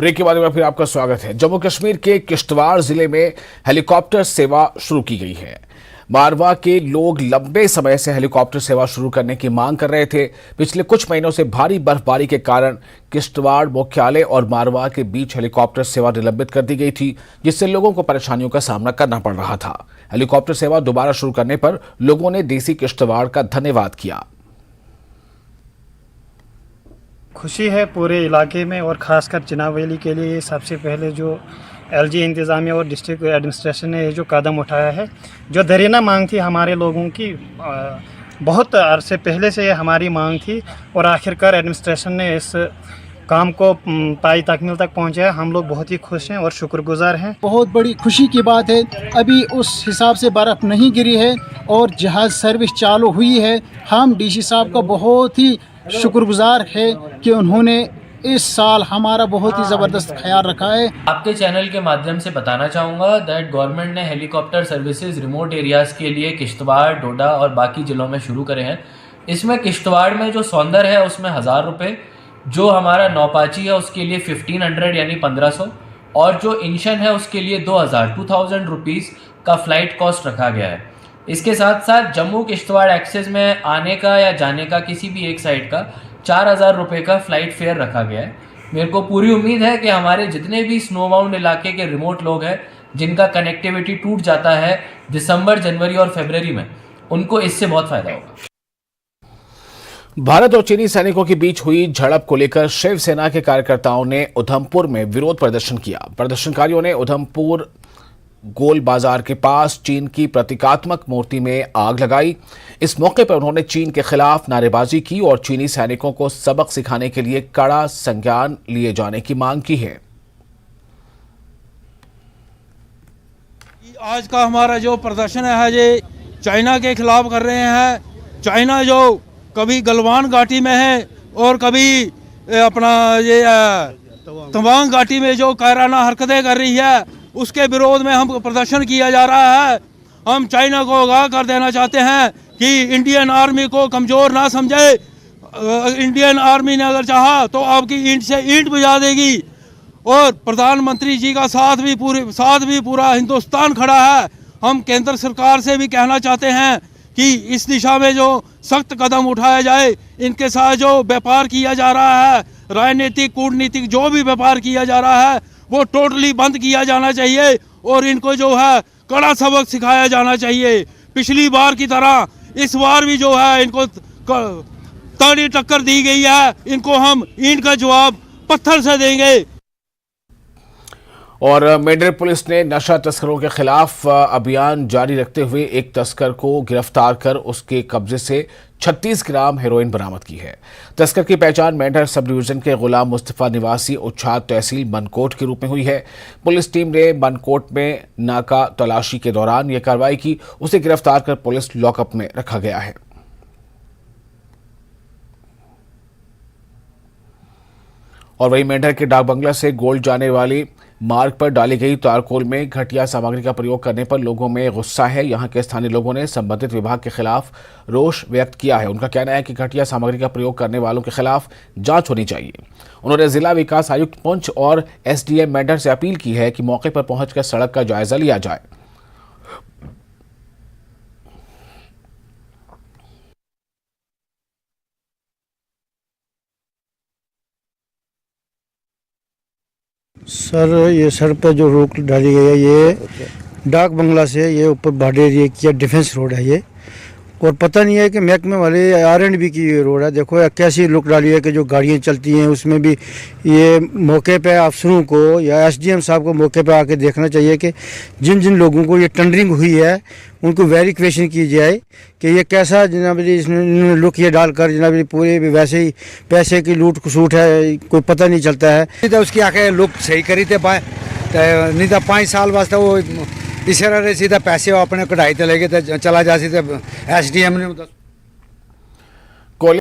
Break के बाद में फिर आपका स्वागत है। जम्मू कश्मीर के किश्तवाड़ जिले में हेलीकॉप्टर सेवा शुरू की गई है। मारवा के लोग लंबे समय से हेलीकॉप्टर सेवा शुरू करने की मांग कर रहे थे। पिछले कुछ महीनों से भारी बर्फबारी के कारण किश्तवाड़ मुख्यालय और मारवा के बीच हेलीकॉप्टर सेवा निलंबित कर दी गई थी, जिससे लोगों को परेशानियों का सामना करना पड़ रहा था। हेलीकॉप्टर सेवा दोबारा शुरू करने पर लोगों ने डीसी किश्तवाड़ का धन्यवाद किया। खुशी है पूरे इलाके में और ख़ासकर चिनाब वैली के लिए। सबसे पहले जो एलजी इंतज़ामिया और डिस्ट्रिक्ट एडमिनिस्ट्रेशन ने जो कदम उठाया है, जो दरीना मांग थी हमारे लोगों की, बहुत अरसे पहले से हमारी मांग थी और आखिरकार एडमिनिस्ट्रेशन ने इस काम को पाई तकमील तक पहुंचाया। हम लोग बहुत ही खुश हैं और शुक्रगुजार हैं। बहुत बड़ी खुशी की बात है। अभी उस हिसाब से बर्फ़ नहीं गिरी है और जहाज़ सर्विस चालू हुई है। हम डीसी साहब का बहुत ही शुक्रगुजार है कि उन्होंने इस साल हमारा बहुत ही ज़बरदस्त ख्याल रखा है। आपके चैनल के माध्यम से बताना चाहूँगा दैट गवर्नमेंट ने हेलीकॉप्टर सर्विसेज रिमोट एरियाज़ के लिए किश्तवाड़, डोडा और बाकी ज़िलों में शुरू करे हैं। इसमें किश्तवाड़ में जो सौंदर है उसमें 1000 रुपये, जो हमारा नौपाची है उसके लिए 1500 यानी 1500, और जो इंशन है उसके लिए 2000 रुपीज़ का फ़्लाइट कॉस्ट रखा गया है। इसके साथ साथ जम्मू किश्तवाड़ एक्सेस में आने का या जाने का किसी भी एक साइड का 4000 रुपये का फ़्लाइट फेयर रखा गया है। मेरे को पूरी उम्मीद है कि हमारे जितने भी स्नो बाउंड इलाके के रिमोट लोग हैं जिनका कनेक्टिविटी टूट जाता है दिसंबर, जनवरी और फरवरी में, उनको इससे बहुत फ़ायदा होगा। भारत और चीनी सैनिकों के बीच हुई झड़प को लेकर शिवसेना के कार्यकर्ताओं ने उधमपुर में विरोध प्रदर्शन किया। प्रदर्शनकारियों ने उधमपुर गोल बाजार के पास चीन की प्रतीकात्मक मूर्ति में आग लगाई। इस मौके पर उन्होंने चीन के खिलाफ नारेबाजी की और चीनी सैनिकों को सबक सिखाने के लिए कड़ा संज्ञान लिए जाने की मांग की है। आज का हमारा जो प्रदर्शन है ये चाइना के खिलाफ कर रहे हैं। चाइना जो कभी गलवान घाटी में है और कभी अपना ये तवांग घाटी में जो कायराना हरकतें कर रही है, उसके विरोध में हम प्रदर्शन किया जा रहा है। हम चाइना को आगाह कर देना चाहते हैं कि इंडियन आर्मी को कमज़ोर ना समझे। इंडियन आर्मी ने अगर चाहा तो आपकी ईंट से ईंट बजा देगी। और प्रधानमंत्री जी का साथ भी पूरा हिंदुस्तान खड़ा है। हम केंद्र सरकार से भी कहना चाहते हैं कि इस दिशा में जो सख्त कदम उठाया जाए। इनके साथ जो व्यापार किया जा रहा है, राजनीतिक कूटनीतिक जो भी व्यापार किया जा रहा है, वो टोटली बंद किया जाना चाहिए और इनको जो है कड़ा सबक सिखाया जाना चाहिए। पिछली बार की तरह इस बार भी जो है इनको तगड़ी टक्कर दी गई है। इनको हम ईंट का जवाब पत्थर से देंगे। और मेंढर पुलिस ने नशा तस्करों के खिलाफ अभियान जारी रखते हुए एक तस्कर को गिरफ्तार कर उसके कब्जे से 36 ग्राम हेरोइन बरामद की है। तस्कर की पहचान मेंढर सब डिवीजन के गुलाम मुस्तफा निवासी उच्छाद तहसील मनकोट के रूप में हुई है। पुलिस टीम ने मनकोट में नाका तलाशी के दौरान यह कार्रवाई की। उसे गिरफ्तार कर पुलिस लॉकअप में रखा गया है। और वहीं मेंढर के डाक बंगला से गोल्ड जाने वाली मार्ग पर डाली गई तारकोल में घटिया सामग्री का प्रयोग करने पर लोगों में गुस्सा है। यहां के स्थानीय लोगों ने संबंधित विभाग के खिलाफ रोष व्यक्त किया है। उनका कहना है कि घटिया सामग्री का प्रयोग करने वालों के खिलाफ जांच होनी चाहिए। उन्होंने जिला विकास आयुक्त पुंछ और एसडीएम मेंढर से अपील की है कि मौके पर पहुंचकर सड़क का जायजा लिया जाए। सर, ये सड़क पर जो रोक डाली गई है, ये डाक बंगला से ये ऊपर बॉर्डर एरिया की डिफेंस रोड है ये, और पता नहीं है कि महकमे वाले R&B की रोड है। देखो कैसी लुक डाली है कि जो गाड़ियाँ चलती हैं उसमें भी ये मौके पे अफसरों को या SDM साहब को मौके पे आके देखना चाहिए कि जिन जिन लोगों को ये टेंडरिंग हुई है उनको वेरिफिकेशन की जाए कि ये कैसा जनाबी इसमें लुक ये डालकर जनाबी पूरे वैसे ही पैसे की लूट खसूट है, कोई पता नहीं चलता है। तो उसकी आके लुक सही करी थे पाए नहीं तो 5 साल वास्ते वो इस सीधा पैसे अपने कढ़ाई ते लेके चला जा SDM ने